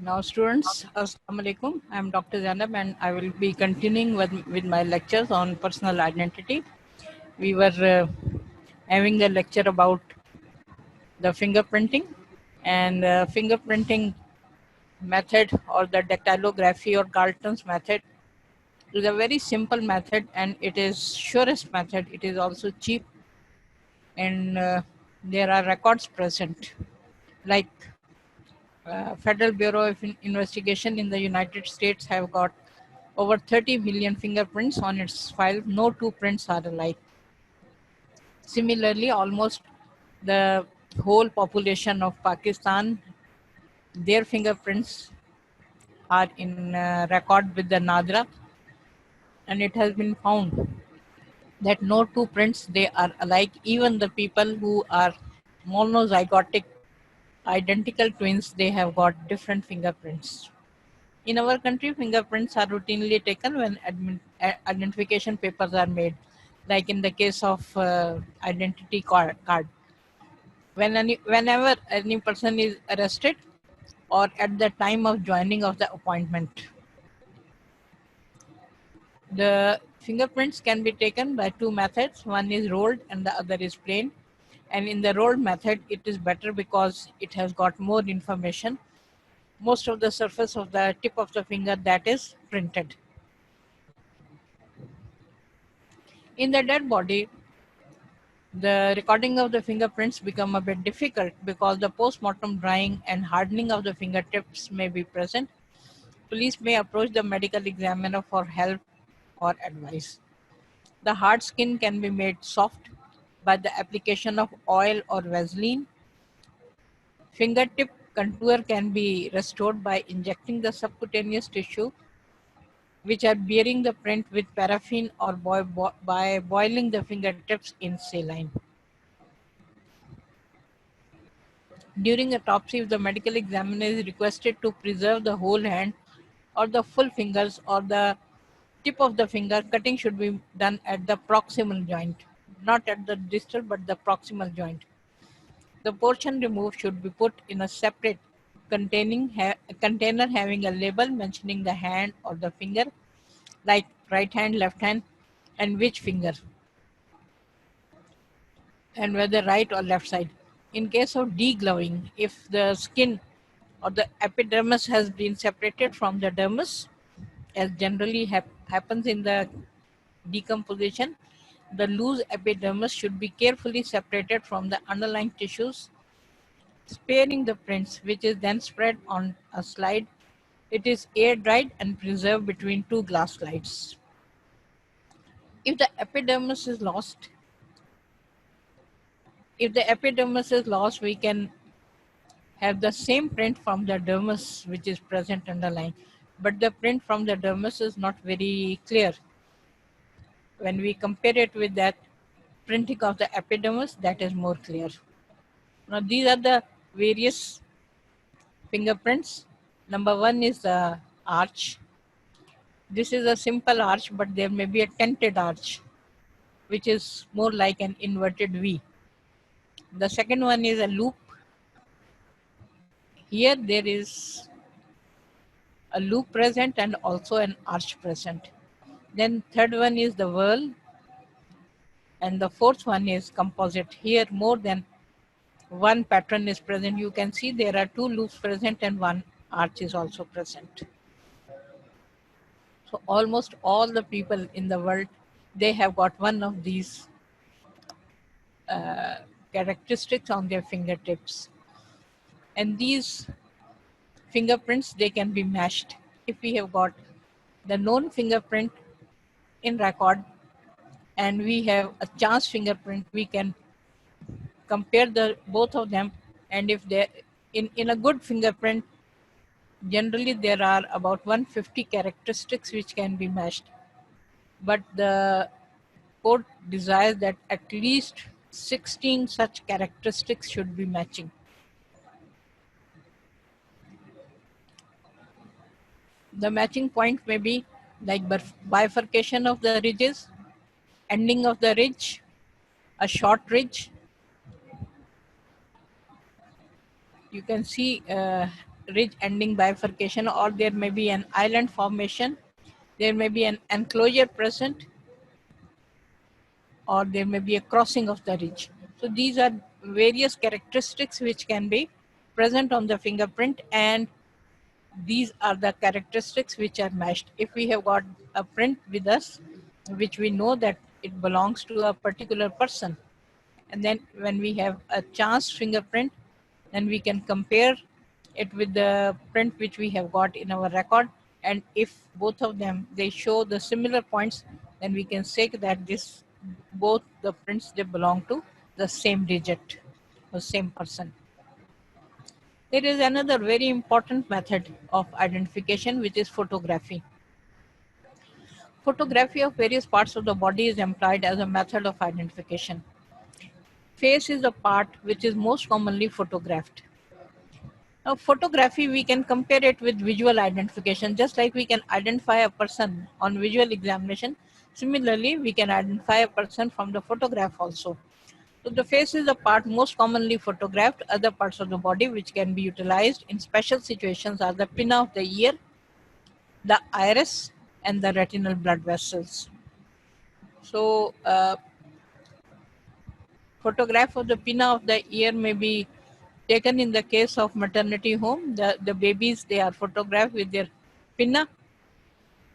Now, students, Assalamu alaikum. I'm Dr. Zainab and I will be continuing with my lectures on personal identity. We were having a lecture about the fingerprinting and fingerprinting method or the dactylography or Galton's method is a very simple method and it is surest method. It is also cheap and there are records present like Federal Bureau of Investigation in the United States have got over 30 million fingerprints on its file. No two prints are alike. Similarly, almost the whole population of Pakistan, their fingerprints are in record with the NADRA, and it has been found that no two prints they are alike. Even the people who are monozygotic identical twins, they have got different fingerprints. In our country, fingerprints are routinely taken when identification papers are made, like in the case of identity card. Whenever any person is arrested or at the time of joining of the appointment, the fingerprints can be taken by two methods. One is rolled and the other is plain. And in the rolled method, it is better because it has got more information. Most of the surface of the tip of the finger that is printed. In the dead body, the recording of the fingerprints become a bit difficult because the post-mortem drying and hardening of the fingertips may be present. Police may approach the medical examiner for help or advice. The hard skin can be made soft by the application of oil or Vaseline. Fingertip contour can be restored by injecting the subcutaneous tissue which are bearing the print with paraffin or by boiling the fingertips in saline. During autopsy, if the medical examiner is requested to preserve the whole hand or the full fingers or the tip of the finger, cutting should be done at the proximal joint, not at the distal but the proximal joint. The portion removed should be put in a separate container having a label mentioning the hand or the finger, like right hand, left hand, and which finger, and whether right or left side. In case of degloving, if the skin or the epidermis has been separated from the dermis, as generally happens in the decomposition, the loose epidermis should be carefully separated from the underlying tissues, sparing the prints, which is then spread on a slide. It is air dried and preserved between two glass slides. If the epidermis is lost, we can have the same print from the dermis which is present underlying, but the print from the dermis is not very clear. When we compare it with that printing of the epidermis, that is more clear. Now these are the various fingerprints. Number one is the arch. This is a simple arch, but there may be a tented arch, which is more like an inverted V. The second one is a loop. Here there is a loop present and also an arch present. Then third one is the whirl, and the fourth one is composite. Here more than one pattern is present. You can see there are two loops present and one arch is also present. So almost all the people in the world, they have got one of these characteristics on their fingertips. And these fingerprints, they can be matched. If we have got the known fingerprint in record and we have a chance fingerprint, we can compare the both of them. And if they in a good fingerprint, generally there are about 150 characteristics which can be matched, but the court desires that at least 16 such characteristics should be matching. The matching point may be like bifurcation of the ridges, ending of the ridge, a short ridge. You can see ridge ending bifurcation, or there may be an island formation, there may be an enclosure present, or there may be a crossing of the ridge. So these are various characteristics which can be present on the fingerprint, and these are the characteristics which are matched. If we have got a print with us, which we know that it belongs to a particular person, and then when we have a chance fingerprint, then we can compare it with the print which we have got in our record, and if both of them they show the similar points, then we can say that this both the prints they belong to the same digit or same person. There is another very important method of identification, which is photography. Photography of various parts of the body is employed as a method of identification. Face is the part which is most commonly photographed. Now, photography, we can compare it with visual identification. Just like we can identify a person on visual examination, similarly, we can identify a person from the photograph also. So the face is the part most commonly photographed. Other parts of the body which can be utilized in special situations are the pinna of the ear, the iris, and the retinal blood vessels. So photograph of the pinna of the ear may be taken in the case of maternity home. The babies, they are photographed with their pinna.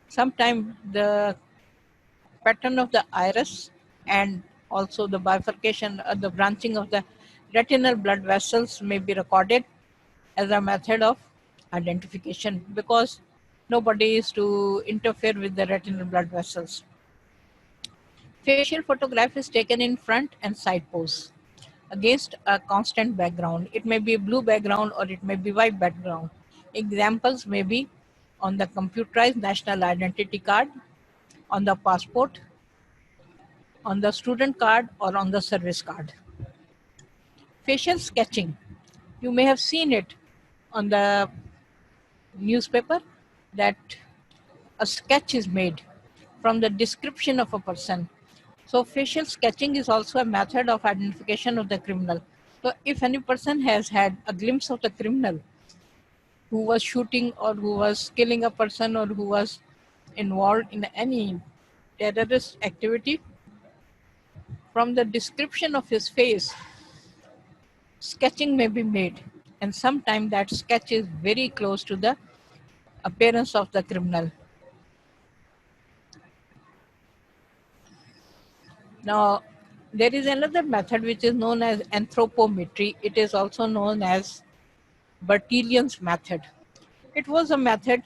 Sometimes the pattern of the iris and also the bifurcation, the branching of the retinal blood vessels may be recorded as a method of identification, because nobody is to interfere with the retinal blood vessels. Facial photograph is taken in front and side pose against a constant background. It may be a blue background or it may be white background. Examples may be on the computerized national identity card, on the passport, on the student card, or on the service card. Facial sketching. You may have seen it on the newspaper that a sketch is made from the description of a person. So facial sketching is also a method of identification of the criminal. So if any person has had a glimpse of the criminal who was shooting or who was killing a person or who was involved in any terrorist activity, from the description of his face, sketching may be made. And sometimes that sketch is very close to the appearance of the criminal. Now, there is another method which is known as anthropometry. It is also known as Bertillon's method. It was a method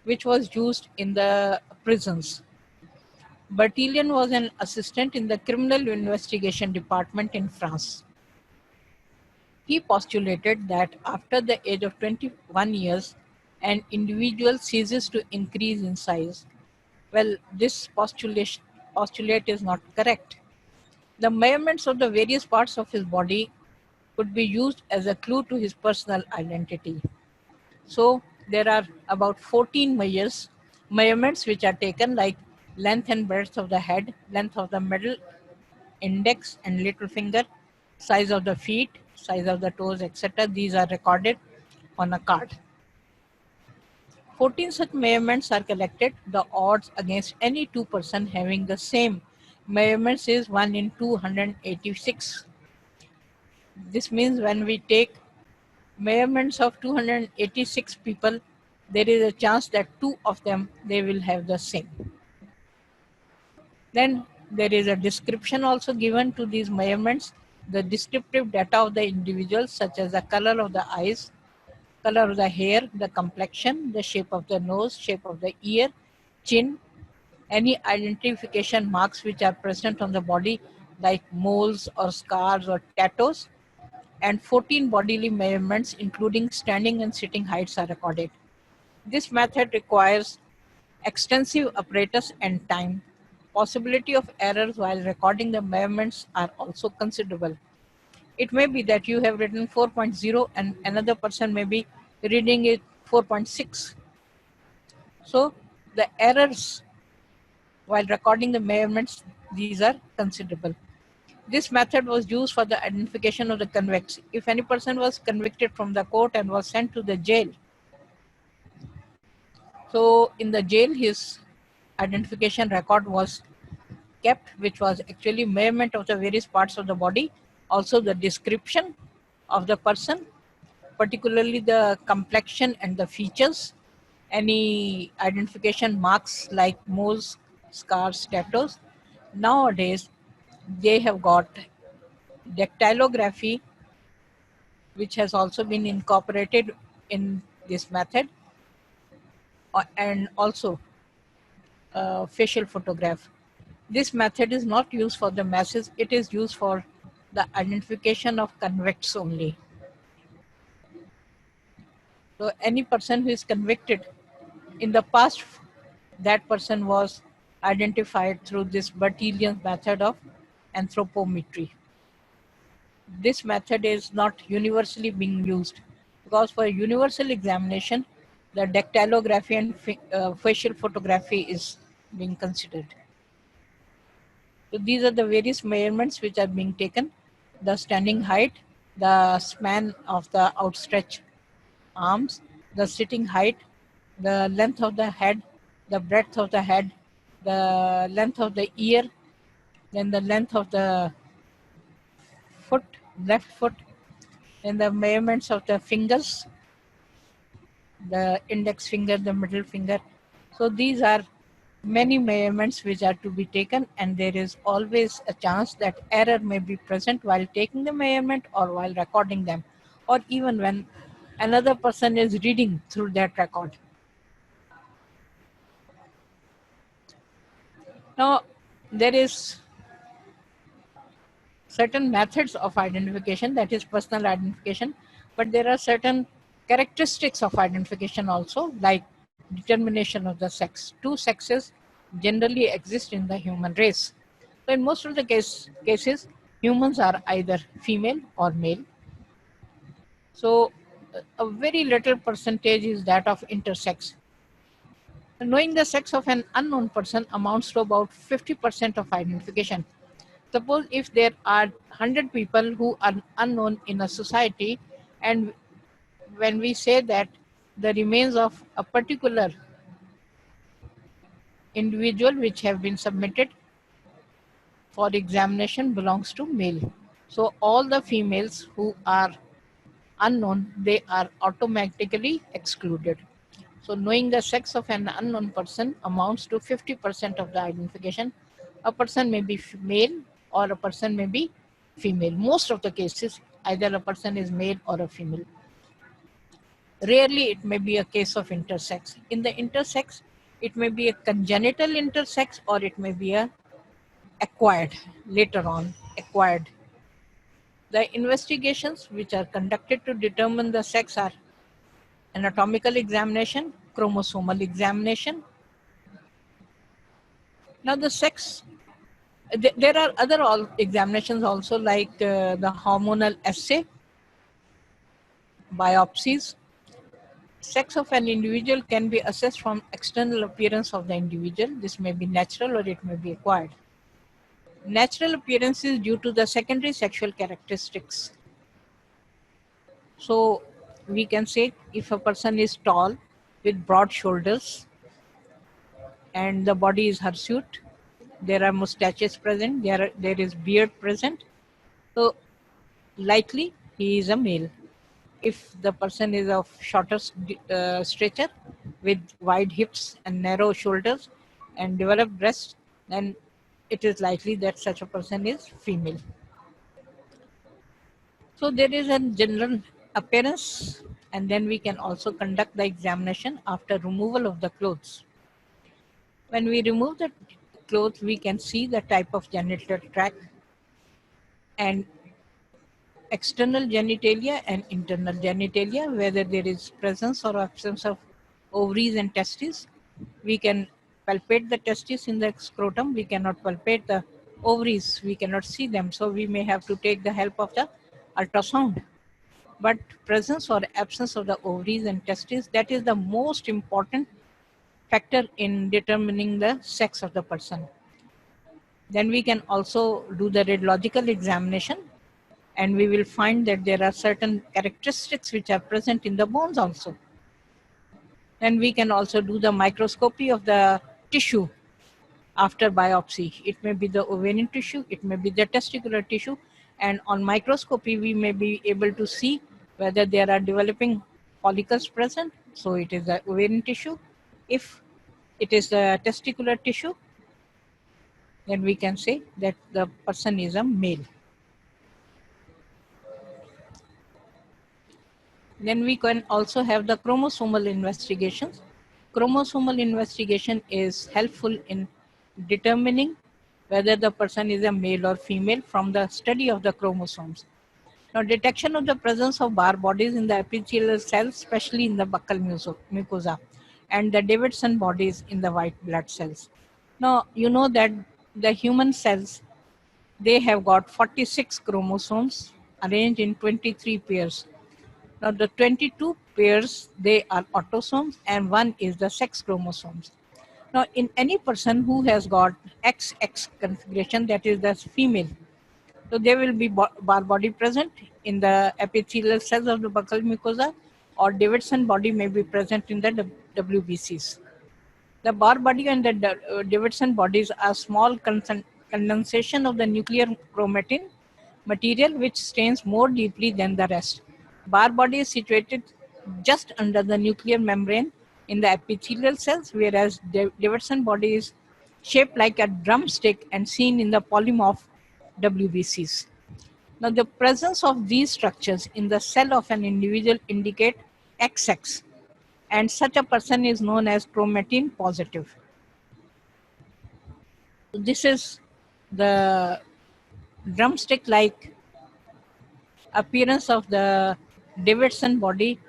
which was used in the prisons. Bertillon was an assistant in the criminal investigation department in France. He postulated that after the age of 21 years, an individual ceases to increase in size. Well, this postulate is not correct. The measurements of the various parts of his body could be used as a clue to his personal identity. So there are about 14 measurements which are taken, like length and breadth of the head, length of the middle, index and little finger, size of the feet, size of the toes, etc. These are recorded on a card. 14 such measurements are collected. The odds against any two person having the same measurements is 1 in 286. This means when we take measurements of 286 people, there is a chance that two of them, they will have the same. Then there is a description also given to these measurements, the descriptive data of the individual, such as the color of the eyes, color of the hair, the complexion, the shape of the nose, shape of the ear, chin, any identification marks which are present on the body like moles or scars or tattoos, and 14 bodily measurements including standing and sitting heights are recorded. This method requires extensive apparatus and time. Possibility of errors while recording the measurements are also considerable. It may be that you have written 4.0 and another person may be reading it 4.6. So the errors while recording the measurements, these are considerable. This method was used for the identification of the convicts. If any person was convicted from the court and was sent to the jail, so in the jail his identification record was kept, which was actually measurement of the various parts of the body, also the description of the person, particularly the complexion and the features, any identification marks like moles, scars, tattoos. Nowadays, they have got dactylography, which has also been incorporated in this method, and also facial photograph. This method is not used for the masses, it is used for the identification of convicts only. So any person who is convicted in the past, that person was identified through this Bertillon's method of anthropometry. This method is not universally being used because for universal examination, the dactylography and facial photography is being considered. So these are the various measurements which are being taken: the standing height, the span of the outstretched arms, the sitting height, the length of the head, the breadth of the head, the length of the ear, then the length of the foot, left foot, and the measurements of the fingers, the index finger, the middle finger. So these are many measurements which are to be taken, and there is always a chance that error may be present while taking the measurement or while recording them, or even when another person is reading through that record. Now, there is certain methods of identification, that is personal identification, but there are certain characteristics of identification also, like determination of the sex. Two sexes generally exist in the human race. So in most of the cases, humans are either female or male. So a very little percentage is that of intersex. Knowing the sex of an unknown person amounts to about 50% of identification. Suppose if there are 100 people who are unknown in a society, and when we say that the remains of a particular individual which have been submitted for examination belongs to male. So all the females who are unknown, they are automatically excluded. So knowing the sex of an unknown person amounts to 50% of the identification. A person may be male or a person may be female. Most of the cases, either a person is male or a female. Rarely it may be a case of intersex. In the intersex, it may be a congenital intersex or it may be a acquired, later on acquired. The investigations which are conducted to determine the sex are anatomical examination, chromosomal examination. Now the sex, there are other examinations also, like the hormonal assay, biopsies. Sex of an individual can be assessed from external appearance of the individual. This may be natural or it may be acquired. Natural appearance is due to the secondary sexual characteristics. So we can say if a person is tall with broad shoulders and the body is hirsute, there are mustaches present, there is beard present, so likely he is a male. If the person is of shorter stature with wide hips and narrow shoulders and developed breasts, then it is likely that such a person is female. So there is a general appearance, and then we can also conduct the examination after removal of the clothes. When we remove the clothes, we can see the type of genital tract and external genitalia and internal genitalia, whether there is presence or absence of ovaries and testes. We can palpate the testes in the scrotum. We cannot palpate the ovaries. We cannot see them. So we may have to take the help of the ultrasound. But presence or absence of the ovaries and testes, that is the most important factor in determining the sex of the person. Then we can also do the radiological examination, and we will find that there are certain characteristics which are present in the bones also. Then we can also do the microscopy of the tissue after biopsy. It may be the ovarian tissue, it may be the testicular tissue, and on microscopy we may be able to see whether there are developing follicles present. So it is the ovarian tissue. If it is the testicular tissue, then we can say that the person is a male. Then we can also have the chromosomal investigations. Chromosomal investigation is helpful in determining whether the person is a male or female from the study of the chromosomes. Now, detection of the presence of Barr bodies in the epithelial cells, especially in the buccal mucosa, and the Davidson bodies in the white blood cells. Now, you know that the human cells, they have got 46 chromosomes arranged in 23 pairs. Now the 22 pairs, they are autosomes and one is the sex chromosomes. Now in any person who has got XX configuration, that is the female, so there will be Barr body present in the epithelial cells of the buccal mucosa, or Davidson body may be present in the WBCs. The Barr body and the Davidson bodies are small condensation of the nuclear chromatin material which stains more deeply than the rest. Barr body is situated just under the nuclear membrane in the epithelial cells, whereas Davidson body is shaped like a drumstick and seen in the polymorph WBCs. Now, the presence of these structures in the cell of an individual indicate XX, and such a person is known as chromatin positive. This is the drumstick-like appearance of the Davidson body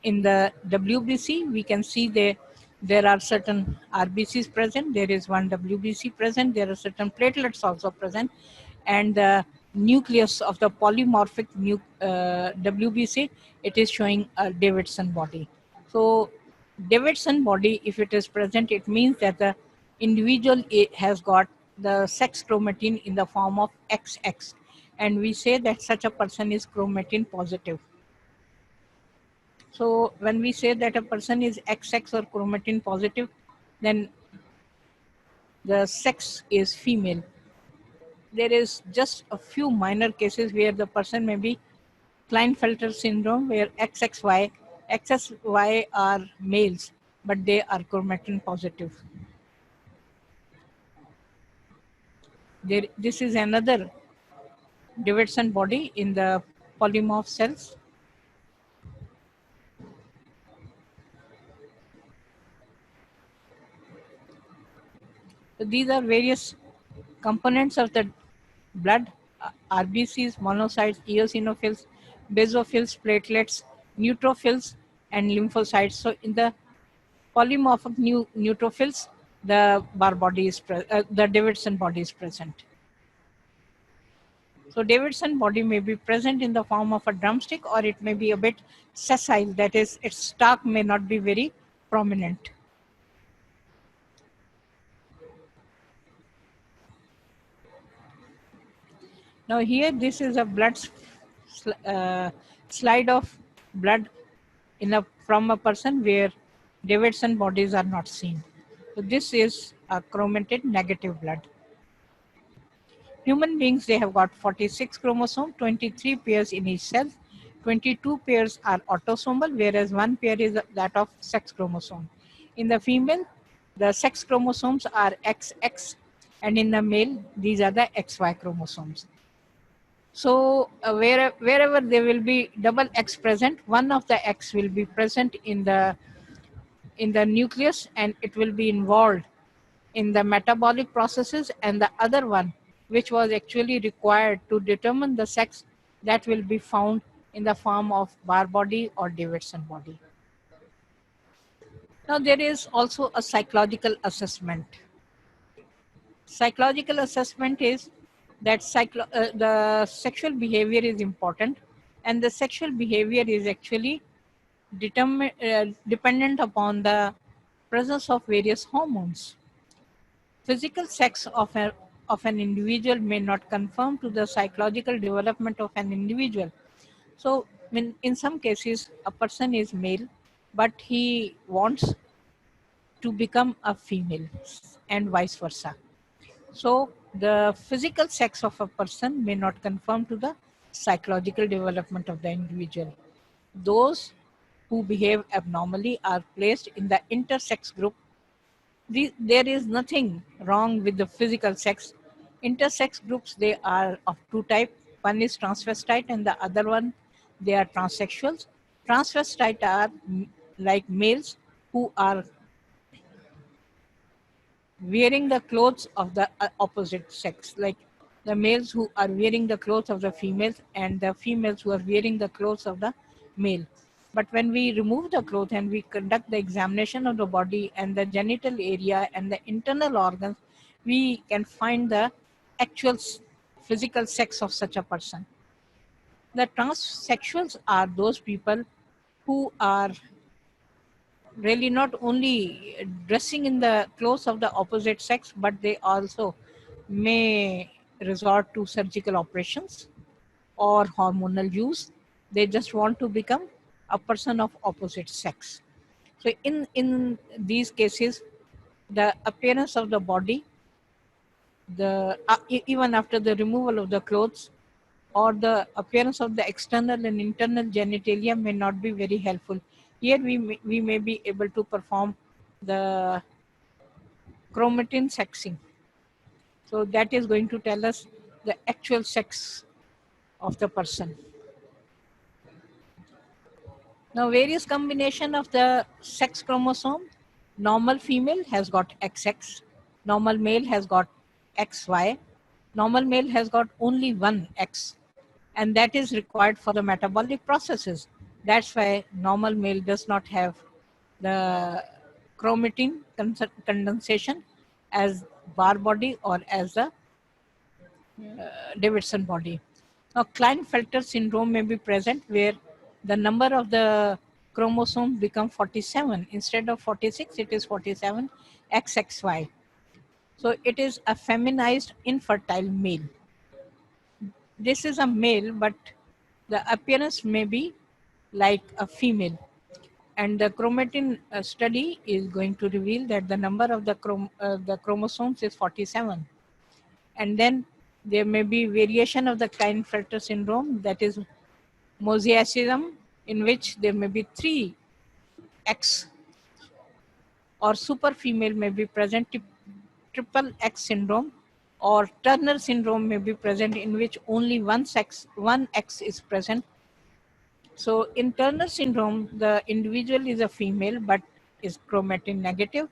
in the WBC. We can see there are certain RBCs present, there is one WBC present, there are certain platelets also present, and the nucleus of the polymorphic WBC, it is showing a Davidson body. So Davidson body, if it is present, it means that the individual has got the sex chromatin in the form of XX, and we say that such a person is chromatin positive. So when we say that a person is XX or chromatin positive, then the sex is female. There is just a few minor cases where the person may be Klinefelter syndrome, where XXY are males, but they are chromatin positive. This is another Davidson body in the polymorph cells. So these are various components of the blood: RBCs, monocytes, eosinophils, basophils, platelets, neutrophils, and lymphocytes. So in the polymorphic neutrophils, the the Davidson body is present. So Davidson body may be present in the form of a drumstick, or it may be a bit sessile, that is, its stalk may not be very prominent. Now here, this is a blood slide of blood from a person where Davidson bodies are not seen. So this is a chromatin negative blood. Human beings, they have got 46 chromosomes, 23 pairs in each cell. 22 pairs are autosomal, whereas one pair is that of sex chromosome. In the female, the sex chromosomes are XX, and in the male, these are the XY chromosomes. So wherever there will be double X present, one of the X will be present in the nucleus, and it will be involved in the metabolic processes, and the other one, which was actually required to determine the sex, that will be found in the form of Barr body or Davidson body. Now there is also a psychological assessment. Psychological assessment is that the sexual behavior is important, and the sexual behavior is actually dependent upon the presence of various hormones. Physical sex of a of an individual may not conform to the psychological development of an individual. So in some cases, a person is male, but he wants to become a female and vice versa. So the physical sex of a person may not conform to the psychological development of the individual. Those who behave abnormally are placed in the intersex group. There is nothing wrong with the physical sex. Intersex groups, they are of two types. One is transvestite and the other one, they are transsexuals. Transvestite are like males who are wearing the clothes of the opposite sex, like the males who are wearing the clothes of the females and the females who are wearing the clothes of the male. But when we remove the clothes and we conduct the examination of the body and the genital area and the internal organs, we can find the actual physical sex of such a person. The transsexuals are those people who are really not only dressing in the clothes of the opposite sex, but they also may resort to surgical operations or hormonal use. They just want to become a person of opposite sex. So in these cases, the appearance of the body, the even after the removal of the clothes, or the appearance of the external and internal genitalia may not be very helpful. Here we may be able to perform the chromatin sexing. So that is going to tell us the actual sex of the person. Now various combination of the sex chromosome. Normal female has got XX, normal male has got XY, normal male has got only one X, and that is required for the metabolic processes. That's why normal male does not have the chromatin condensation as Barr body or as a Davidson body. Now, Klinefelter syndrome may be present where the number of the chromosomes become 47. Instead of 46, it is 47 XXY. So it is a feminized infertile male. This is a male, but the appearance may be like a female. And the chromatin study is going to reveal that the number of the chromosomes is 47. And then there may be variation of the Klinefelter syndrome, that is mosaicism, in which there may be 3 X, or super female may be present, triple X syndrome, or Turner syndrome may be present, in which only one X is present. So in Turner syndrome, the individual is a female but is chromatin negative.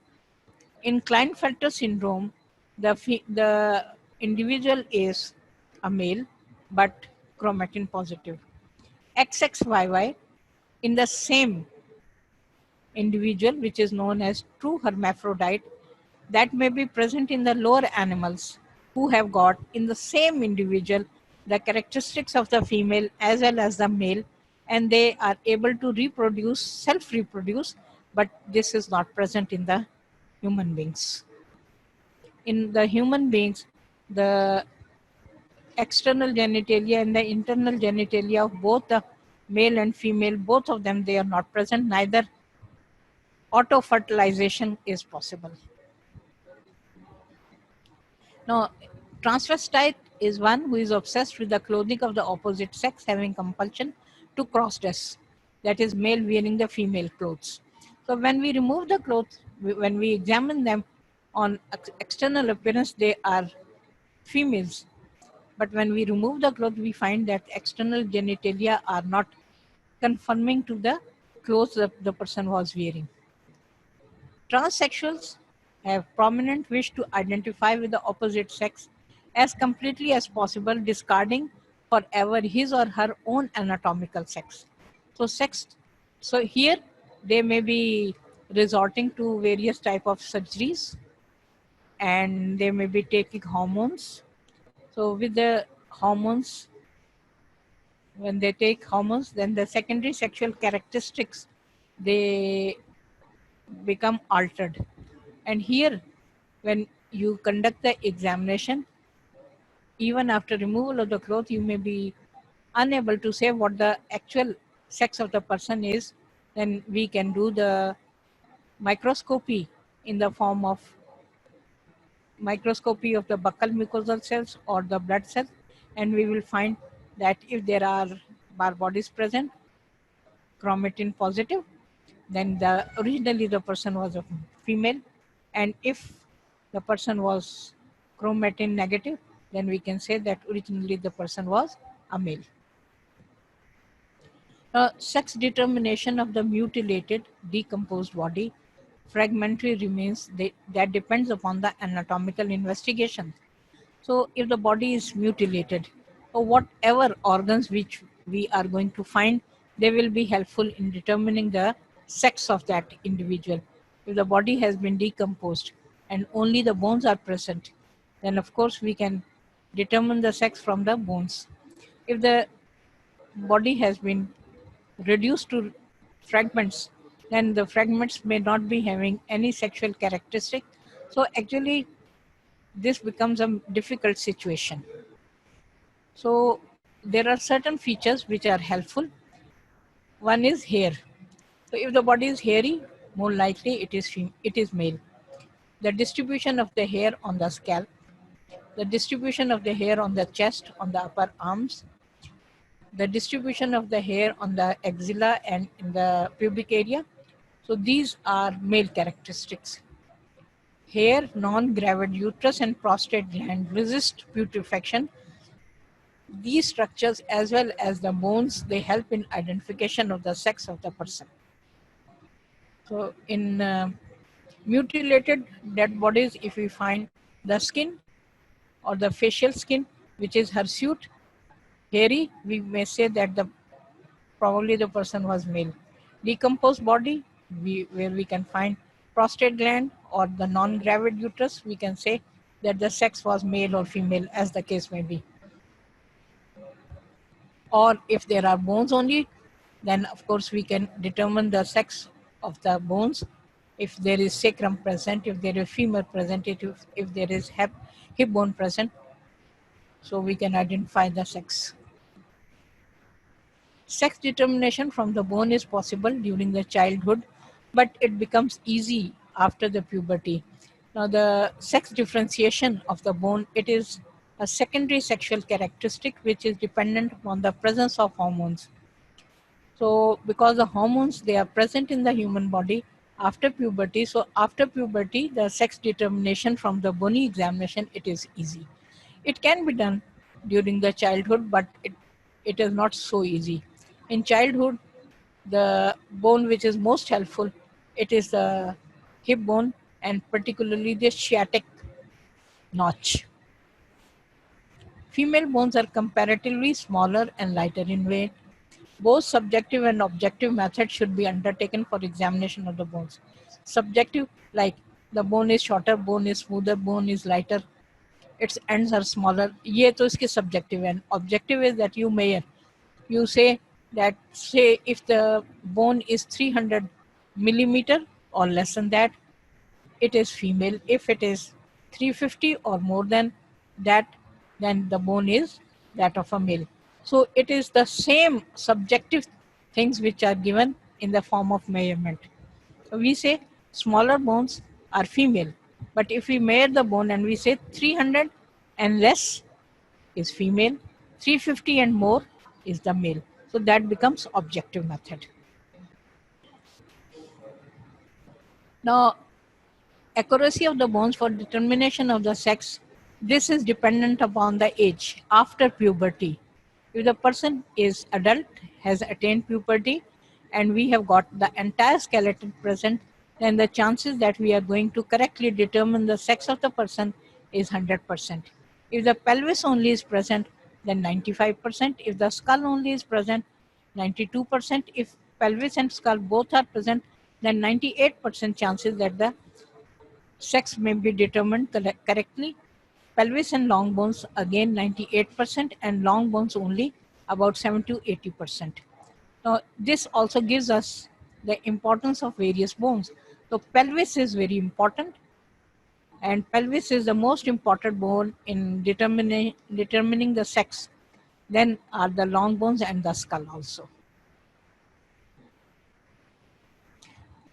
In Klinefelter syndrome, the individual is a male but chromatin positive. XXYY, in the same individual, which is known as true hermaphrodite, that may be present in the lower animals who have got in the same individual the characteristics of the female as well as the male, and they are able to reproduce, self-reproduce, but this is not present in the human beings. In the human beings, the external genitalia and the internal genitalia of both the male and female, both of them, they are not present. Neither auto-fertilization is possible. Now, transvestite is one who is obsessed with the clothing of the opposite sex, having compulsion to cross-dress, that is, male wearing the female clothes. So when we remove the clothes, when we examine them on external appearance, they are females. But when we remove the clothes, we find that external genitalia are not conforming to the clothes that the person was wearing. Transsexuals have prominent wish to identify with the opposite sex as completely as possible, discarding forever his or her own anatomical sex. So here they may be resorting to various type of surgeries, and they may be taking hormones. So with the hormones, when they take hormones, then the secondary sexual characteristics, they become altered. And here, when you conduct the examination, even after removal of the cloth, you may be unable to say what the actual sex of the person is. Then we can do the microscopy in the form of microscopy of the buccal mucosal cells or the blood cells, and we will find that if there are bar bodies present, chromatin positive, then originally the person was a female, and if the person was chromatin negative, then we can say that originally the person was a male. Sex determination of the mutilated, decomposed body, fragmentary remains, that depends upon the anatomical investigation. So if the body is mutilated, or whatever organs which we are going to find, they will be helpful in determining the sex of that individual. If the body has been decomposed and only the bones are present, then of course we can determine the sex from the bones. If the body has been reduced to fragments, then the fragments may not be having any sexual characteristic. So actually this becomes a difficult situation. So there are certain features which are helpful. One is hair. So if the body is hairy, more likely it is male. The distribution of the hair on the scalp, the distribution of the hair on the chest, on the upper arms, the distribution of the hair on the axilla and in the pubic area. So these are male characteristics. Hair, non-gravid uterus and prostate gland resist putrefaction. These structures as well as the bones, they help in identification of the sex of the person. So in mutilated dead bodies, if we find the skin or the facial skin, which is hirsute, hairy, we may say that probably the person was male. Decomposed body, where we can find prostate gland or the non-gravid uterus, we can say that the sex was male or female, as the case may be. Or if there are bones only, then of course we can determine the sex of the bones. If there is sacrum present, if there is femur present, if there is hip bone present, so we can identify the sex. Sex determination from the bone is possible during the childhood, but it becomes easy after the puberty. Now the sex differentiation of the bone, it is a secondary sexual characteristic which is dependent upon the presence of hormones. So because the hormones, they are present in the human body after puberty. So after puberty, the sex determination from the bony examination, it is easy. It can be done during the childhood, but it is not so easy. In childhood, the bone which is most helpful, it is the hip bone and particularly the sciatic notch. Female bones are comparatively smaller and lighter in weight. Both subjective and objective methods should be undertaken for examination of the bones. Subjective, like the bone is shorter, bone is smoother, bone is lighter, its ends are smaller. ये तो इसके subjective and objective is that you measure. You say that, say if the bone is 300 millimeter or less than that, it is female. If it is 350 or more than that, then the bone is that of a male. So it is the same subjective things which are given in the form of measurement. So we say smaller bones are female, but if we measure the bone and we say 300 and less is female, 350 and more is the male. So that becomes objective method. Now, accuracy of the bones for determination of the sex, this is dependent upon the age after puberty. If the person is adult, has attained puberty, and we have got the entire skeleton present, then the chances that we are going to correctly determine the sex of the person is 100%. If the pelvis only is present, then 95%. If the skull only is present, 92%. If pelvis and skull both are present, then 98% chances that the sex may be determined correctly. Pelvis and long bones again 98%, and long bones only about 7 to 80%. Now this also gives us the importance of various bones. So pelvis is very important. And pelvis is the most important bone in determining the sex. Then are the long bones and the skull also.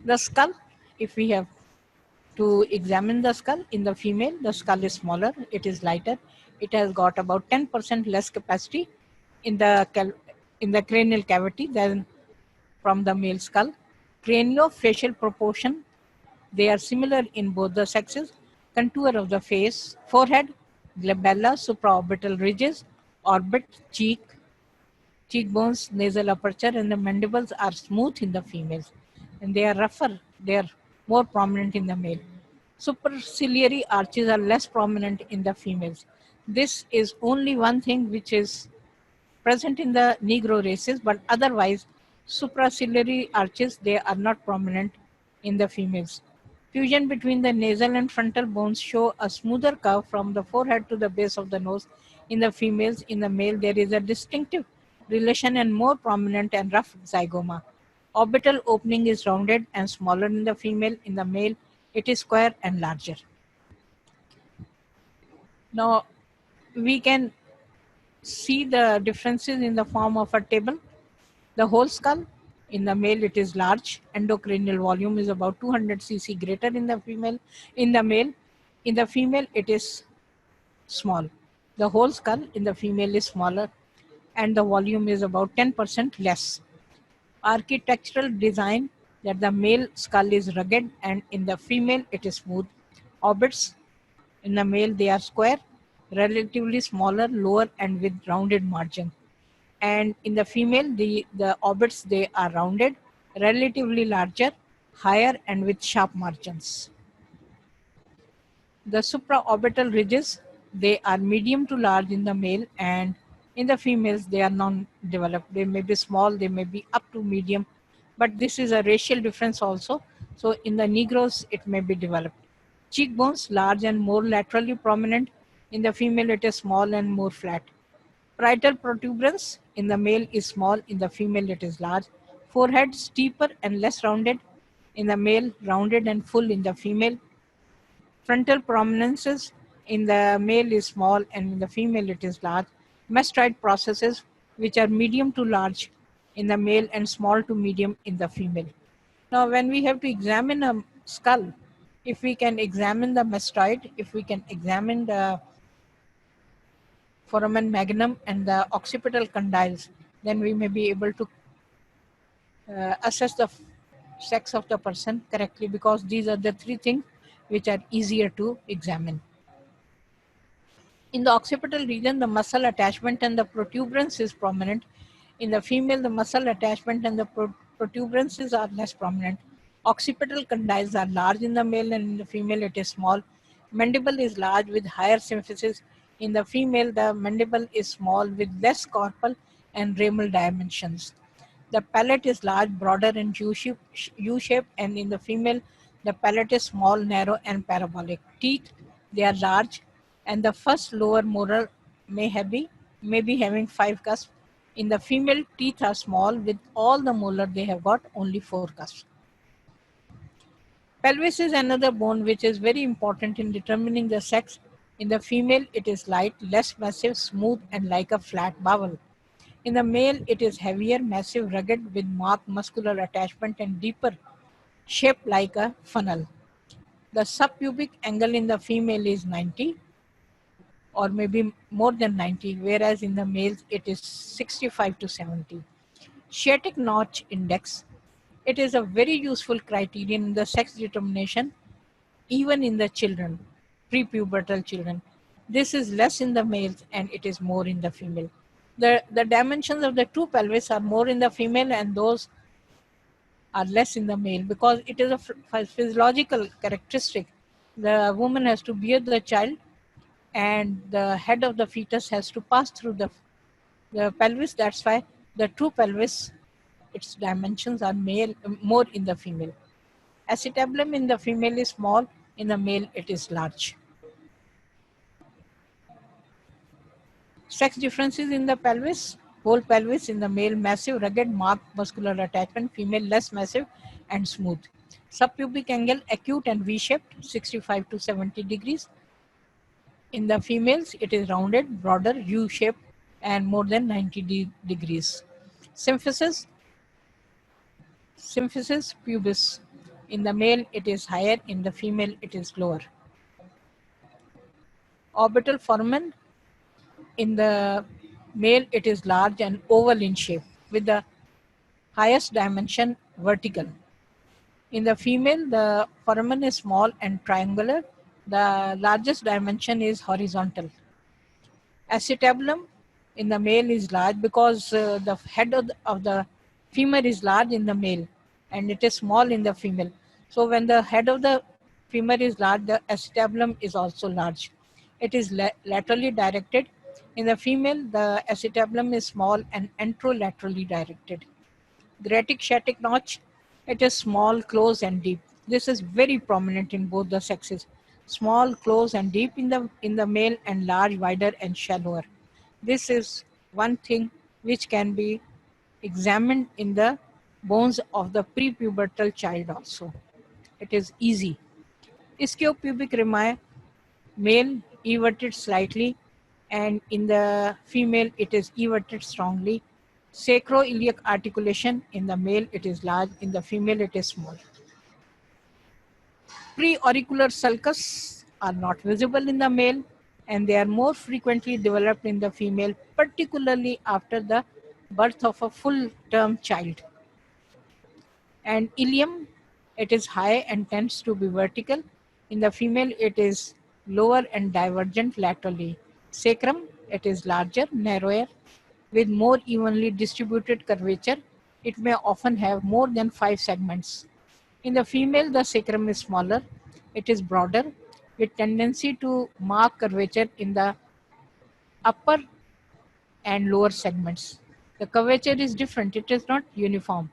The skull, if we have to examine the skull in the female, the skull is smaller, it is lighter, it has got about 10% less capacity in in the cranial cavity than from the male skull. Craniofacial proportion, they are similar in both the sexes. Contour of the face, forehead, glabella, supraorbital ridges, orbit, cheekbones, nasal aperture, and the mandibles are smooth in the females, and they are rougher. They are more prominent in the male. Superciliary arches are less prominent in the females. This is only one thing which is present in the Negro races, but otherwise, supraciliary arches, they are not prominent in the females. Fusion between the nasal and frontal bones show a smoother curve from the forehead to the base of the nose in the females. In the male, there is a distinctive relation and more prominent and rough zygoma. Orbital opening is rounded and smaller in the female. In the male, it is square and larger. Now, we can see the differences in the form of a table. The whole skull, in the male it is large, endocranial volume is about 200 cc greater in the female. In the male, in the female it is small. The whole skull in the female is smaller and the volume is about 10% less. Architectural design, that the male skull is rugged and in the female it is smooth. Orbits, in the male they are square, relatively smaller, lower and with rounded margin. And in the female, the orbits, they are rounded, relatively larger, higher and with sharp margins. The supraorbital ridges, they are medium to large in the male, and in the females they are non-developed. They may be small, they may be up to medium, but this is a racial difference also. So in the Negroes it may be developed. Cheekbones large and more laterally prominent. In the female it is small and more flat. Parietal protuberance in the male is small, in the female it is large. Forehead steeper and less rounded. In the male, rounded and full in the female. Frontal prominences in the male is small and in the female it is large. Mastoid processes, which are medium to large in the male and small to medium in the female. Now, when we have to examine a skull, if we can examine the mastoid, if we can examine the foramen magnum and the occipital condyles, then we may be able to assess the sex of the person correctly, because these are the three things which are easier to examine. In the occipital region, the muscle attachment and the protuberance is prominent. In the female, the muscle attachment and the protuberances are less prominent. Occipital condyles are large in the male, and in the female it is small. Mandible is large with higher symphysis. In the female, the mandible is small with less corpal and ramal dimensions. The palate is large, broader and U-shaped, and in the female, the palate is small, narrow and parabolic. Teeth, they are large, and the first lower molar may be having 5 cusps. In the female, teeth are small. With all the molar, they have got only 4 cusps. Pelvis is another bone which is very important in determining the sex. In the female, it is light, less massive, smooth, and like a flat bowel. In the male, it is heavier, massive, rugged, with marked muscular attachment and deeper, shaped like a funnel. The subpubic angle in the female is 90 or maybe more than 90, whereas in the males it is 65 to 70. Sciatic notch index, it is a very useful criterion in the sex determination, even in the children, prepubertal children. This is less in the males and it is more in the female. The dimensions of the true pelvis are more in the female and those are less in the male, because it is a physiological characteristic. The woman has to bear the child and the head of the fetus has to pass through the pelvis. That's why the true pelvis, its dimensions are more in the female. Acetabulum in the female is small, in the male it is large. Sex differences in the pelvis. Whole pelvis in the male massive, rugged, marked muscular attachment. Female less massive and smooth. Subpubic angle acute and V-shaped, 65 to 70 degrees. In the females, it is rounded, broader, U-shaped, and more than 90 degrees. Symphysis pubis. In the male, it is higher. In the female, it is lower. Orbital foramen. In the male, it is large and oval in shape, with the highest dimension vertical. In the female, the foramen is small and triangular. The largest dimension is horizontal. Acetabulum in the male is large because the head of the femur is large in the male and it is small in the female. So when the head of the femur is large, the acetabulum is also large. It is laterally directed. In the female, the acetabulum is small and anterolaterally directed. Gretic sciatic notch, it is small, close and deep. This is very prominent in both the sexes. Small, close and deep in the male and large, wider and shallower. This is one thing which can be examined in the bones of the prepubertal child also. It is easy. Ischiopubic rami, male everted slightly and in the female it is everted strongly. Sacroiliac articulation, in the male it is large, in the female it is small. Preauricular sulcus are not visible in the male and they are more frequently developed in the female, particularly after the birth of a full-term child. And ilium, it is high and tends to be vertical. In the female, it is lower and divergent laterally. Sacrum, it is larger, narrower, with more evenly distributed curvature. It may often have more than 5 segments. In the female, the sacrum is smaller. It is broader, with tendency to mark curvature in the upper and lower segments. The curvature is different. It is not uniform.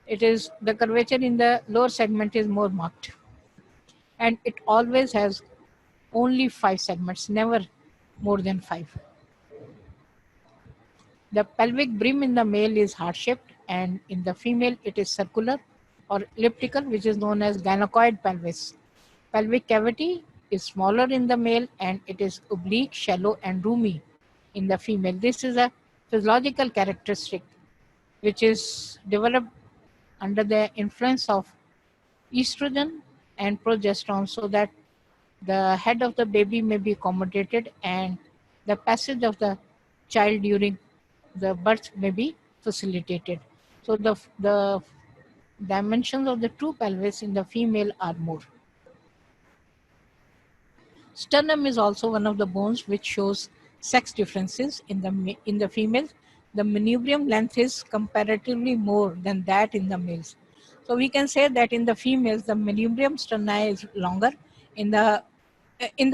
It is the curvature in the lower segment is more marked, and it always has only 5 segments, never more than 5. The pelvic brim in the male is heart-shaped and in the female it is circular or elliptical, which is known as gynecoid pelvis. Pelvic cavity is smaller in the male and it is oblique, shallow and roomy in the female. This is a physiological characteristic which is developed under the influence of estrogen and progesterone so that the head of the baby may be accommodated and the passage of the child during the birth may be facilitated. So the dimensions of the true pelvis in the female are more. Sternum is also one of the bones which shows sex differences. In the females, the manubrium length is comparatively more than that in the males. So we can say that in the females, the manubrium sterni is longer. In the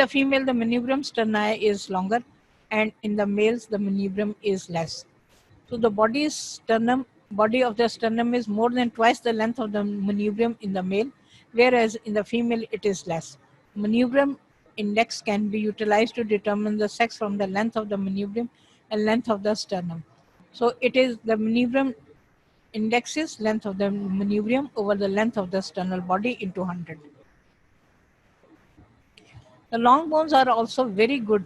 female, the manubrium sterni is longer, and in the males, the manubrium is less. So the body of the sternum is more than twice the length of the manubrium in the male, whereas in the female it is less. Manubrium index can be utilized to determine the sex from the length of the manubrium and length of the sternum. So it is the manubrium index is length of the manubrium over the length of the sternal body into 100. The long bones are also very good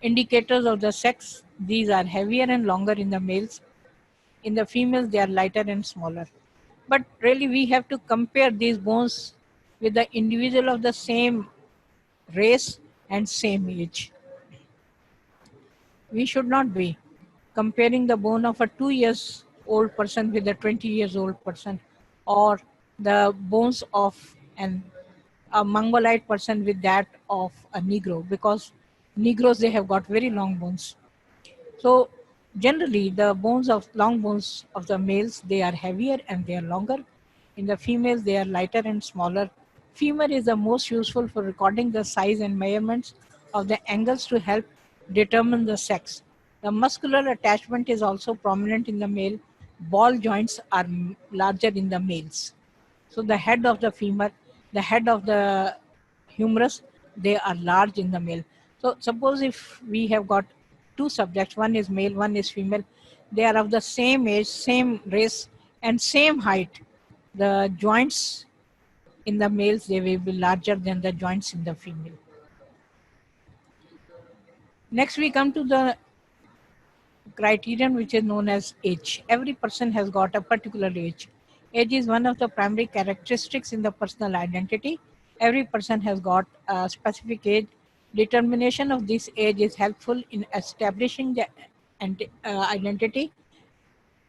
indicators of the sex. These are heavier and longer in the males. In the females, they are lighter and smaller. But really, we have to compare these bones with the individual of the same race and same age. We should not be comparing the bone of a 2 years old person with a 20 years old person, or the bones of a Mongolite person with that of a Negro, because Negroes, they have got very long bones. So generally the long bones of the males, they are heavier and they are longer. In the females, they are lighter and smaller. Femur is the most useful for recording the size and measurements of the angles to help determine the sex. The muscular attachment is also prominent in the male. Ball joints are larger in the males. So the head of the femur, the head of the humerus, they are large in the male. So suppose if we have got two subjects, one is male, one is female, they are of the same age, same race, and same height. The joints In the males, they will be larger than the joints in the female. Next, we come to the criterion which is known as age. Every person has got a particular age. Age is one of the primary characteristics in the personal identity. Every person has got a specific age. Determination of this age is helpful in establishing the identity.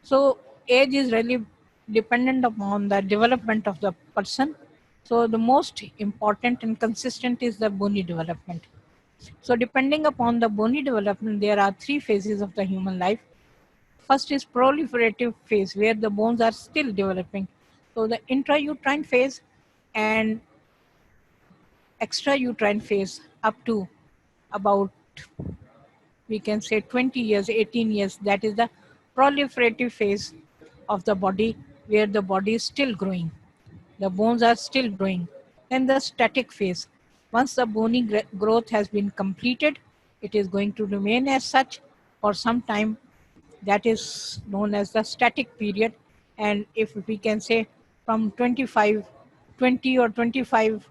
So age is really dependent upon the development of the person. So the most important and consistent is the bony development. So depending upon the bony development, there are three phases of the human life. First is proliferative phase, where the bones are still developing. So the intrauterine phase and extrauterine phase up to about, we can say 20 years, 18 years, that is the proliferative phase of the body, where the body is still growing. The bones are still growing. Then the static phase. Once the bony growth has been completed, it is going to remain as such for some time. That is known as the static period. And if we can say from 20 or 25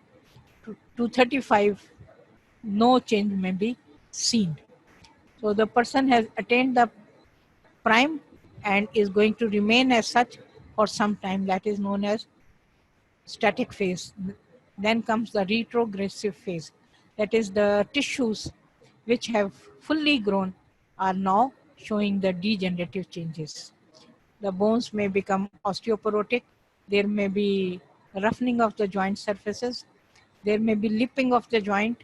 to 35, no change may be seen. So the person has attained the prime and is going to remain as such for some time. That is known as static phase. Then comes the retrogressive phase. That is the tissues which have fully grown are now showing the degenerative changes. The bones may become osteoporotic. There may be roughening of the joint surfaces. There may be lipping of the joint.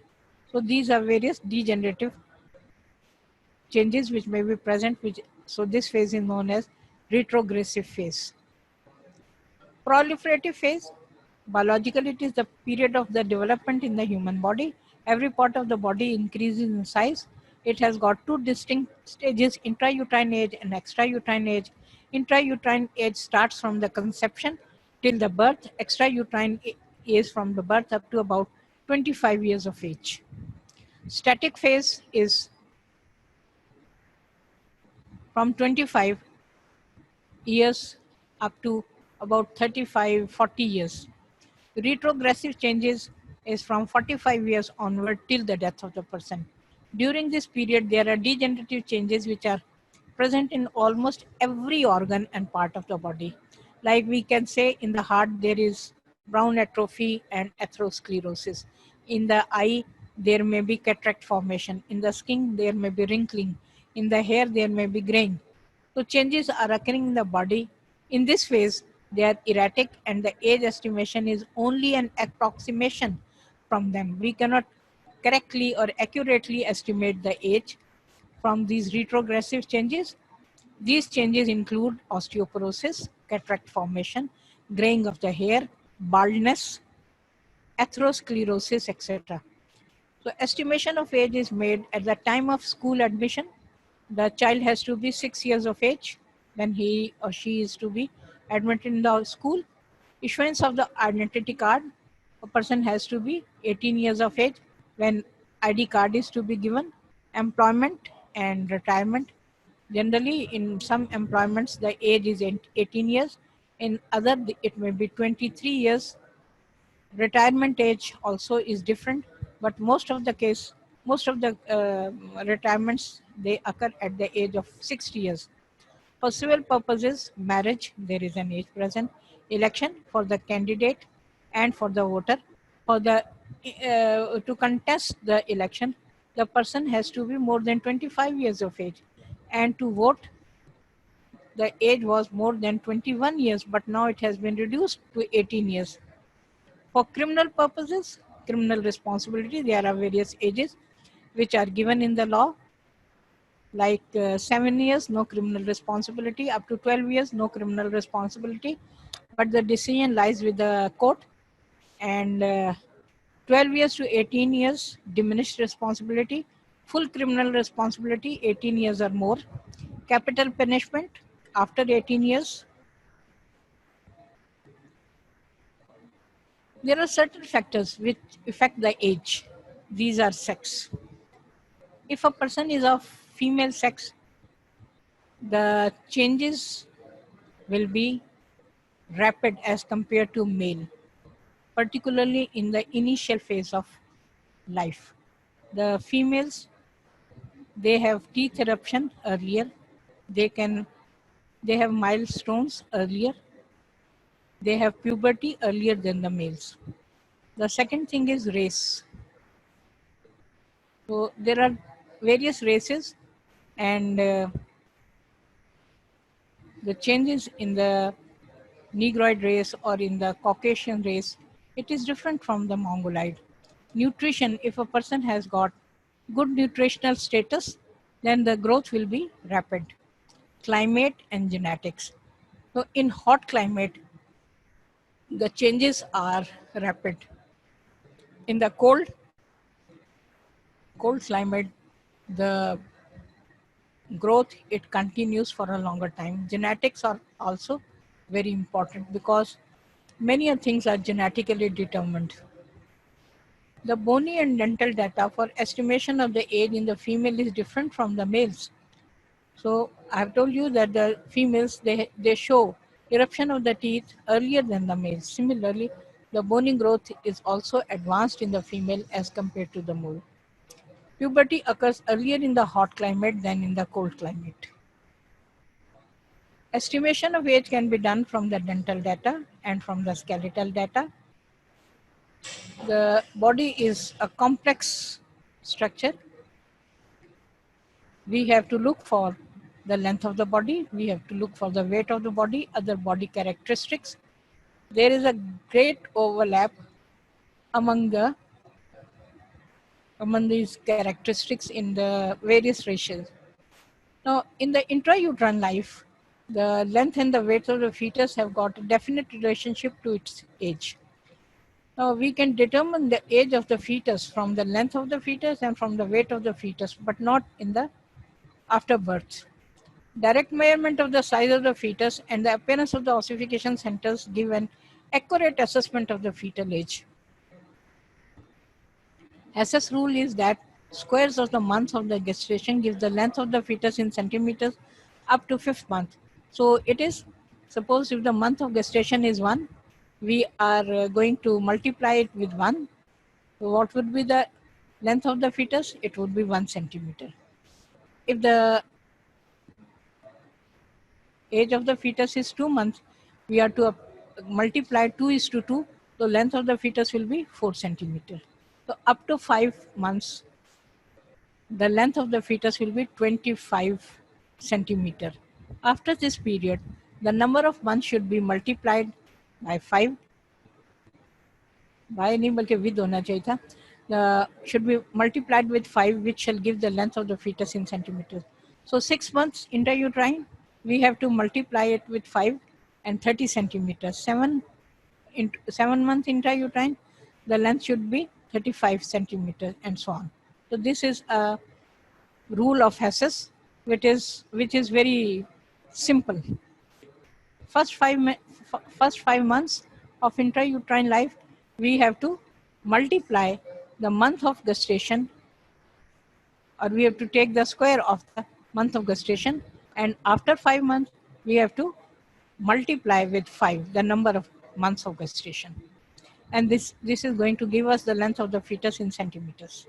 So these are various degenerative changes which may be present. So this phase is known as retrogressive phase. Proliferative phase, biologically it is the period of the development in the human body. Every part of the body increases in size. It has got two distinct stages, intrauterine age and extrauterine age. Intrauterine age starts from the conception till the birth. Extrauterine is from the birth up to about 25 years of age. Static phase is from 25 years up to about 35, 40 years. Retrogressive changes is from 45 years onward till the death of the person. During this period, there are degenerative changes which are present in almost every organ and part of the body. Like we can say in the heart, there is brown atrophy and atherosclerosis. In the eye, there may be cataract formation. In the skin, there may be wrinkling. In the hair, there may be graying. So changes are occurring in the body. In this phase, they are erratic and the age estimation is only an approximation from them. We cannot correctly or accurately estimate the age from these retrogressive changes. These changes include osteoporosis, cataract formation, graying of the hair, baldness, atherosclerosis, etc. So estimation of age is made at the time of school admission. The child has to be 6 years of age when he or she is to be admitted in the school. Issuance of the identity card, a person has to be 18 years of age when ID card is to be given. Employment and retirement. Generally, in some employments, the age is 18 years. In other, it may be 23 years. Retirement age also is different, but most of the retirements, they occur at the age of 60 years. For civil purposes, marriage, there is an age present. Election for the candidate and for the voter. For the to contest the election, the person has to be more than 25 years of age, and to vote, the age was more than 21 years, but now it has been reduced to 18 years. For criminal purposes, criminal responsibility, there are various ages which are given in the law, like 7 years, no criminal responsibility, up to 12 years, no criminal responsibility, but the decision lies with the court, and 12 years to 18 years, diminished responsibility, full criminal responsibility, 18 years or more, capital punishment after 18 years. There are certain factors which affect the age. These are sex. If a person is of female sex, the changes will be rapid as compared to male. particularly in the initial phase of life. The females, they have teeth eruption earlier. They have milestones earlier. They have puberty earlier than the males. The second thing is race. So there are various races, and the changes in the Negroid race or in the Caucasian race, it is different from the Mongoloid. Nutrition, if a person has got good nutritional status, then the growth will be rapid. Climate and genetics. So in hot climate, the changes are rapid. In the cold climate, the growth, it continues for a longer time. Genetics are also very important because many things are genetically determined. The bony and dental data for estimation of the age in the female is different from the males. So I have told you that the females, they show eruption of the teeth earlier than the males. Similarly, the bony growth is also advanced in the female as compared to the male. Puberty occurs earlier in the hot climate than in the cold climate. Estimation of age can be done from the dental data and from the skeletal data. The body is a complex structure. We have to look for the length of the body. We have to look for the weight of the body, other body characteristics. There is a great overlap among these characteristics in the various races. Now, in the intrauterine life, the length and the weight of the fetus have got a definite relationship to its age. Now, we can determine the age of the fetus from the length of the fetus and from the weight of the fetus, but not in the after birth. Direct measurement of the size of the fetus and the appearance of the ossification centers give an accurate assessment of the fetal age. SS rule is that squares of the months of the gestation gives the length of the fetus in centimeters up to 5th month. So it is, suppose if the month of gestation is 1, we are going to multiply it with 1. So what would be the length of the fetus? It would be 1 centimeter. If the age of the fetus is 2 months, we have to multiply 2:2. The length of the fetus will be 4 centimeter. So up to 5 months, the length of the fetus will be 25 centimeter. After this period, the number of months should be multiplied by 5. By नहीं बल्कि with होना चाहिए था. Should be multiplied with 5, which shall give the length of the fetus in centimeters. So 6 months intrauterine, we have to multiply it with 5 and 30 centimeters. 7 months intrauterine, the length should be 35 centimeters and so on. So this is a rule of Hess's, which is very simple. First 5 months of intrauterine life, we have to multiply the month of gestation, or we have to take the square of the month of gestation, and after 5 months, we have to multiply with 5 the number of months of gestation. And this is going to give us the length of the fetus in centimeters.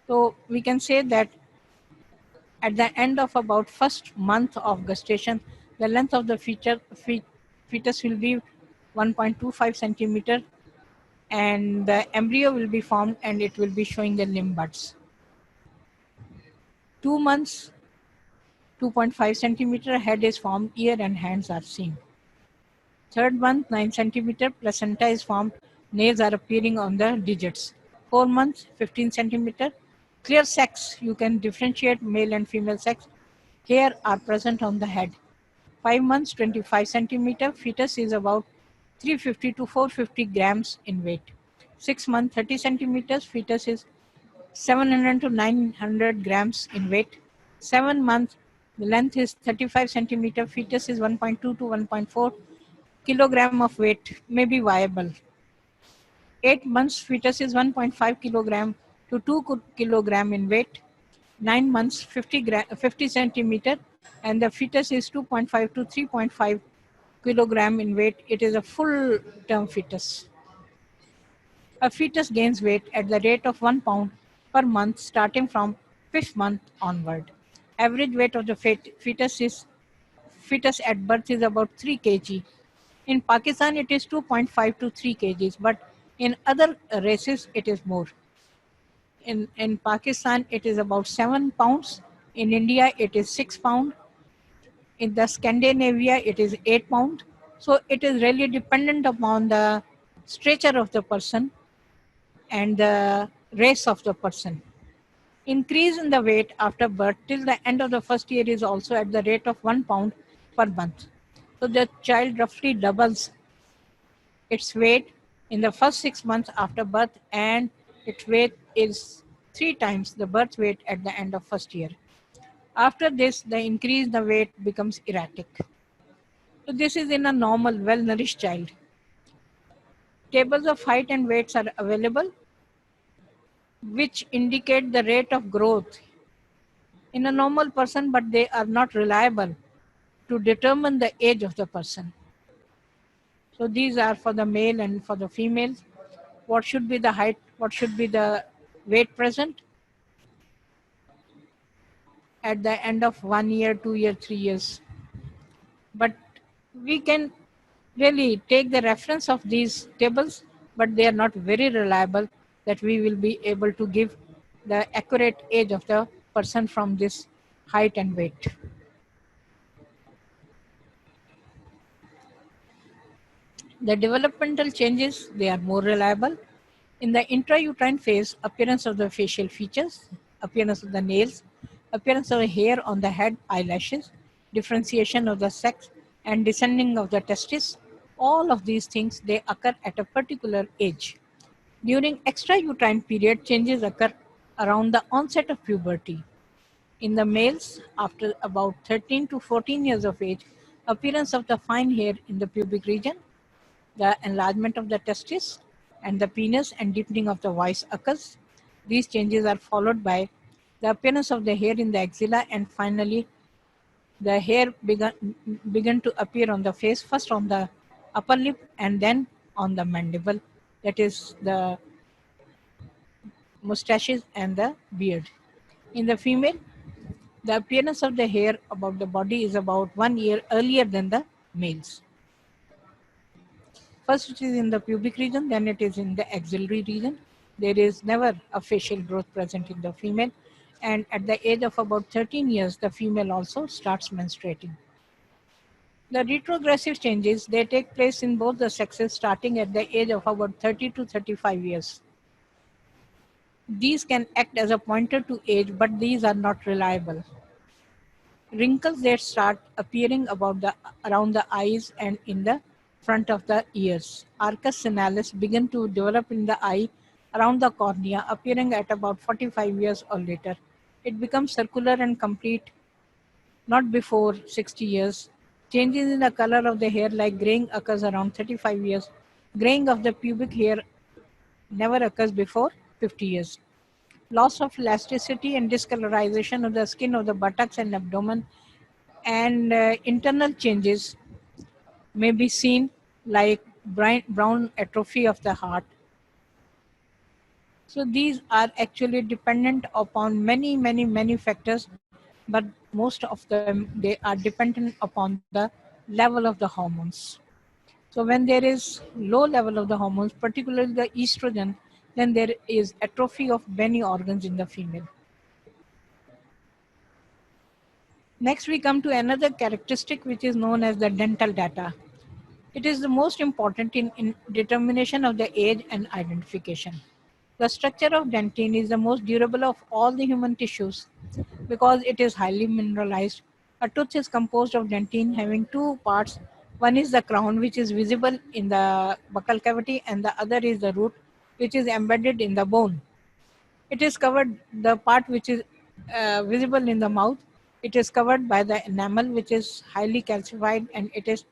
So we can say that at the end of about first month of gestation, the length of the fetus will be 1.25 centimeter, and the embryo will be formed and it will be showing the limb buds. 2 months, 2.5 centimeter, head is formed, ear and hands are seen. 3rd month, 9 centimeter, placenta is formed, nails are appearing on the digits. 4 months, 15 centimeter, clear sex, you can differentiate male and female sex. Hair are present on the head. 5 months, 25 centimeter, fetus is about 350 to 450 grams in weight. 6 months, 30 centimeters, fetus is 700 to 900 grams in weight. 7 months, the length is 35 centimeter, fetus is 1.2 to 1.4 kilogram of weight, may be viable. 8 months, fetus is 1.5 kilogram to 2 kilogram in weight. 9 months, 50 centimeter, and the fetus is 2.5 to 3.5 kilogram in weight, it is a full-term fetus. A fetus gains weight at the rate of 1 pound per month starting from 5th month onward. Average weight of the fetus at birth is about 3 kg. In Pakistan, it is 2.5 to 3 kgs, but in other races, it is more. In Pakistan, it is about 7 pounds. In India, it is 6 pounds. In the Scandinavia, it is 8 pounds. So it is really dependent upon the stature of the person and the race of the person. Increase in the weight after birth till the end of the first year is also at the rate of 1 pound per month. So the child roughly doubles its weight in the first 6 months after birth, and its weight is 3 times the birth weight at the end of first year. After this, the increase in the weight becomes erratic. So this is in a normal, well-nourished child. Tables of height and weights are available, which indicate the rate of growth in a normal person, but they are not reliable to determine the age of the person. So these are for the male and for the female. What should be the height? What should be the weight present at the end of 1 year, 2 year, 3 years? But we can really take the reference of these tables, but they are not very reliable that we will be able to give the accurate age of the person from this height and weight. The developmental changes, they are more reliable. In the intrauterine phase, appearance of the facial features, appearance of the nails, appearance of the hair on the head, eyelashes, differentiation of the sex, and descending of the testis, all of these things, they occur at a particular age. During extrauterine period, changes occur around the onset of puberty. In the males, after about 13 to 14 years of age, appearance of the fine hair in the pubic region, the enlargement of the testis and the penis and deepening of the voice occurs. These changes are followed by the appearance of the hair in the axilla, and finally the hair began to appear on the face, first on the upper lip and then on the mandible, that is the mustaches and the beard. In the female, the appearance of the hair about the body is about 1 year earlier than the males. First it is in the pubic region, then it is in the axillary region. There is never a facial growth present in the female. And at the age of about 13 years, the female also starts menstruating. The retrogressive changes, they take place in both the sexes starting at the age of about 30 to 35 years. These can act as a pointer to age, but these are not reliable. Wrinkles that start appearing around the eyes and in the front of the ears. Arcus sinalis begin to develop in the eye around the cornea, appearing at about 45 years or later. It becomes circular and complete not before 60 years. Changes in the color of the hair like graying occurs around 35 years. Graying of the pubic hair never occurs before 50 years. Loss of elasticity and discolorization of the skin of the buttocks and abdomen, and internal changes may be seen like brown atrophy of the heart. So these are actually dependent upon many factors, but most of them, they are dependent upon the level of the hormones. So when there is low level of the hormones, particularly the estrogen, then there is atrophy of many organs in the female. Next, we come to another characteristic which is known as the dental data. It is the most important in determination of the age and identification. The structure of dentine is the most durable of all the human tissues because it is highly mineralized. A tooth is composed of dentine having two parts. One is the crown, which is visible in the buccal cavity, and the other is the root, which is embedded in the bone. It is covered, the part which is visible in the mouth, it is covered by the enamel, which is highly calcified, and it is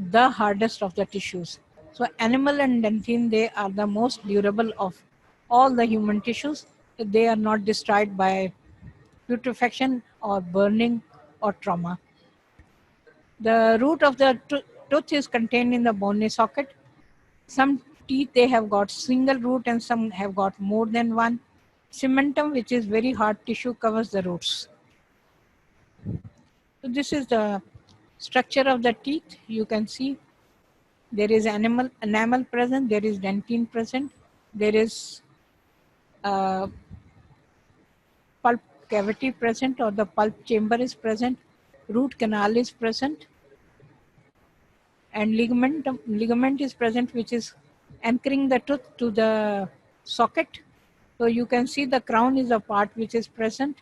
the hardest of the tissues. So enamel and dentine, they are the most durable of all the human tissues. They are not destroyed by putrefaction or burning or trauma. The root of the tooth is contained in the bony socket. Some teeth, they have got single root and some have got more than one. Cementum, which is very hard tissue, covers the roots. So this is the structure of the teeth. You can see there is enamel present, there is dentine present, there is pulp cavity present, or the pulp chamber is present, root canal is present, and ligament is present, which is anchoring the tooth to the socket. So you can see the crown is a part which is present.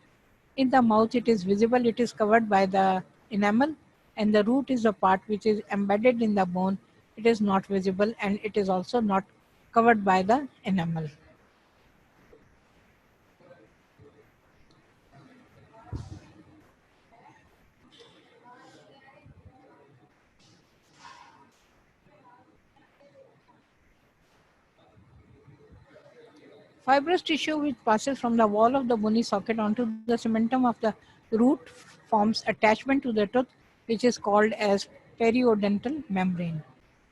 In the mouth it is visible, it is covered by the enamel, and the root is a part which is embedded in the bone. It is not visible and it is also not covered by the enamel. Fibrous tissue which passes from the wall of the bony socket onto the cementum of the root forms attachment to the tooth, which is called as periodontal membrane.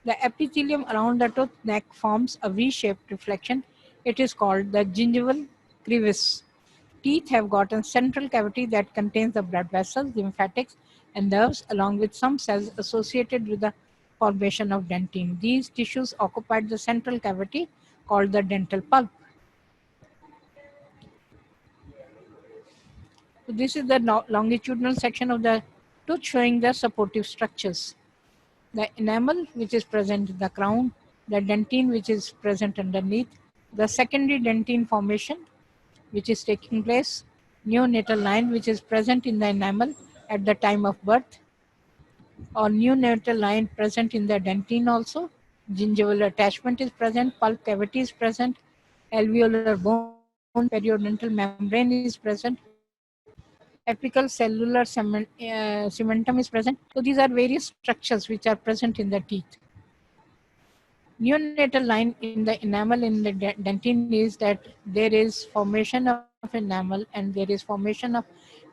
The epithelium around the tooth neck forms a V-shaped reflection. It is called the gingival crevice. Teeth have got a central cavity that contains the blood vessels, lymphatics, and nerves, along with some cells associated with the formation of dentine. These tissues occupy the central cavity called the dental pulp. So this is the longitudinal section of the tooth showing the supportive structures. The enamel, which is present in the crown, the dentine, which is present underneath, the secondary dentine formation, which is taking place, neonatal line, which is present in the enamel at the time of birth, or neonatal line present in the dentine also, gingival attachment is present, pulp cavity is present, alveolar bone, periodontal membrane is present, apical cellular cementum is present. So these are various structures which are present in the teeth. Neonatal line in the enamel in the dentine is that there is formation of enamel and there is formation of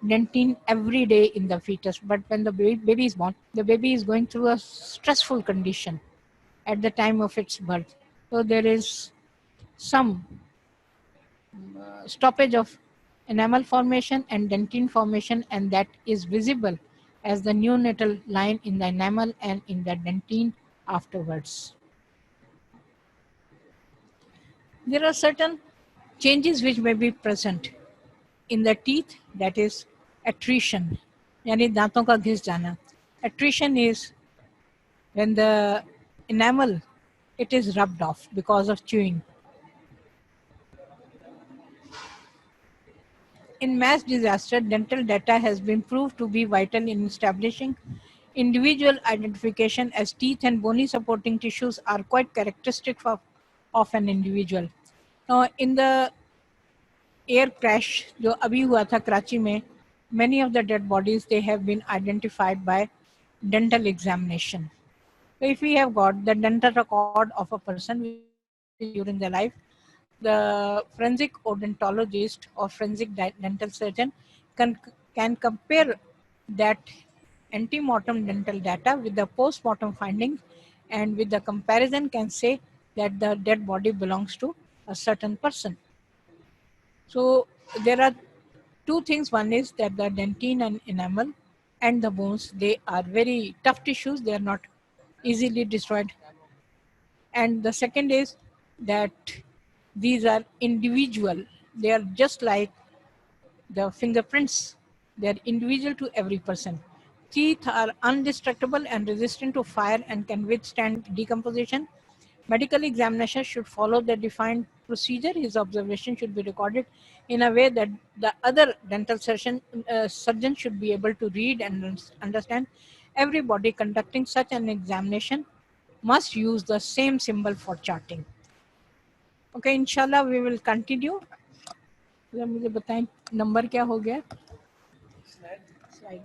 dentine every day in the fetus. But when the baby is born, the baby is going through a stressful condition at the time of its birth. So there is some stoppage of enamel formation and dentine formation, and that is visible as the neonatal line in the enamel and in the dentine afterwards. There are certain changes which may be present in the teeth, that is attrition, यानी दांतों का घिस जाना. Attrition is when the enamel, it is rubbed off because of chewing. In mass disaster, dental data has been proved to be vital in establishing individual identification, as teeth and bony supporting tissues are quite characteristic of an individual. Now, in the air crash जो अभी हुआ था कराची में, many of the dead bodies, they have been identified by dental examination. So if we have got the dental record of a person during their life, the forensic odontologist or forensic dental surgeon can compare that ante-mortem dental data with the post-mortem findings, and with the comparison can say that the dead body belongs to a certain person. So there are two things. One is that the dentine and enamel and the bones, they are very tough tissues. They are not easily destroyed. And the second is that these are individual. They are just like the fingerprints. They are individual to every person. Teeth are indestructible and resistant to fire and can withstand decomposition. Medical examination should follow the defined procedure. His observation should be recorded in a way that the other dental surgeon should be able to read and understand. Everybody conducting such an examination must use the same symbol for charting. Okay, inshallah we will continue. मुझे बताएं number क्या हो गया? Slide.